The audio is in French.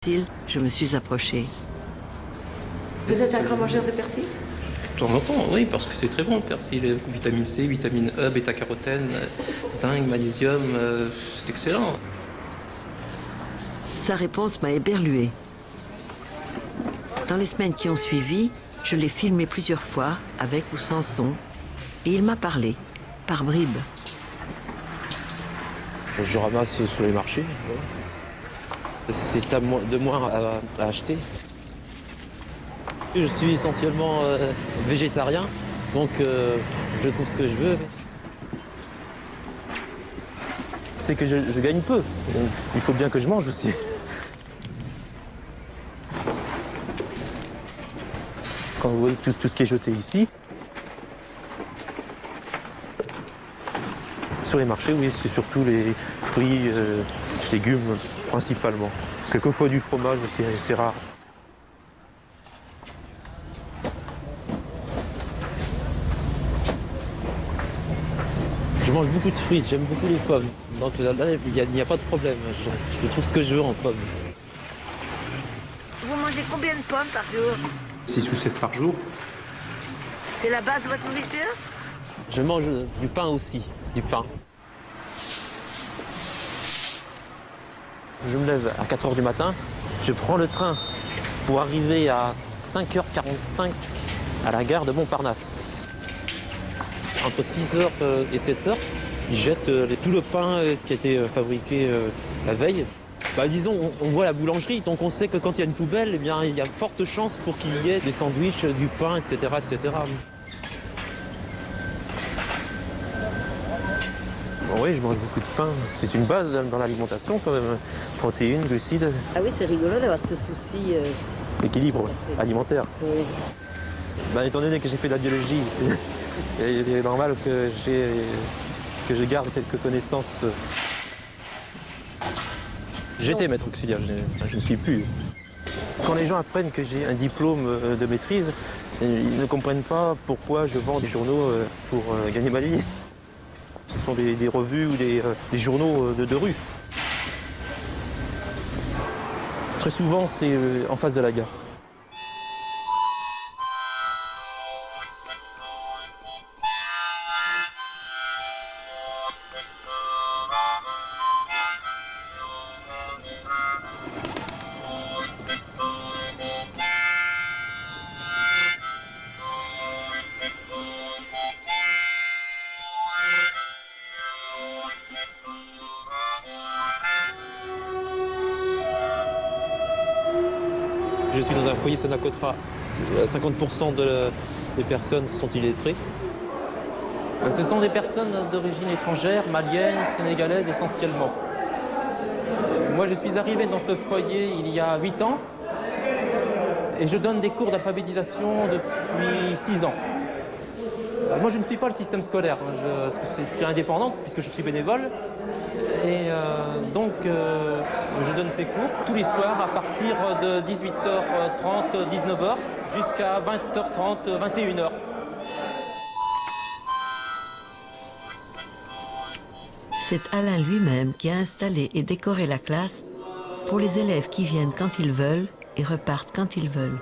Je me suis approchée. Vous êtes un grand mangeur de persil? De temps en temps, oui, parce que c'est très bon le persil. Vitamine C, vitamine E, bêta-carotène, zinc, magnésium, c'est excellent. Sa réponse m'a éberluée. Dans les semaines qui ont suivi, je l'ai filmé plusieurs fois, avec ou sans son, et il m'a parlé, par bribes. Je ramasse sur les marchés. C'est ça de moins à acheter. Je suis essentiellement végétarien, donc je trouve ce que je veux. C'est que je gagne peu, donc il faut bien que je mange aussi. Quand vous voyez tout ce qui est jeté ici, sur les marchés, oui, c'est surtout les fruits, légumes principalement. Quelquefois du fromage, mais c'est rare. Je mange beaucoup de fruits, j'aime beaucoup les pommes. Donc là, il n'y a pas de problème. Je trouve ce que je veux en pommes. Vous mangez combien de pommes par jour? 6 ou 7 par jour. C'est la base de votre nourriture? Je mange du pain aussi, du pain. Je me lève à 4 h du matin, je prends le train pour arriver à 5 h 45 à la gare de Montparnasse. Entre 6 h et 7 h, ils jettent tout le pain qui a été fabriqué la veille. Disons, on voit la boulangerie, donc on sait que quand il y a une poubelle, eh bien, il y a de fortes chances pour qu'il y ait des sandwichs, du pain, etc., etc. Oui, je mange beaucoup de pain. C'est une base dans l'alimentation quand même. Protéines, glucides. Ah oui, c'est rigolo d'avoir ce souci. Équilibre alimentaire. Oui. Étant donné que j'ai fait de la biologie, il est normal que je garde quelques connaissances. J'étais maître auxiliaire, je ne suis plus. Quand les gens apprennent que j'ai un diplôme de maîtrise, ils ne comprennent pas pourquoi je vends des journaux pour gagner ma vie. Ce sont des revues ou des journaux de rue. Très souvent, c'est en face de la gare. Je suis dans un foyer Sonacotra. 50% des personnes sont illettrées. Ce sont des personnes d'origine étrangère, maliennes, sénégalaises essentiellement. Moi, je suis arrivé dans ce foyer il y a 8 ans et je donne des cours d'alphabétisation depuis 6 ans. Moi, je ne suis pas le système scolaire. Je suis indépendante puisque je suis bénévole. Et donc, je donne ces cours tous les soirs à partir de 18h30, 19h jusqu'à 20h30, 21h. C'est Alain lui-même qui a installé et décoré la classe pour les élèves qui viennent quand ils veulent et repartent quand ils veulent.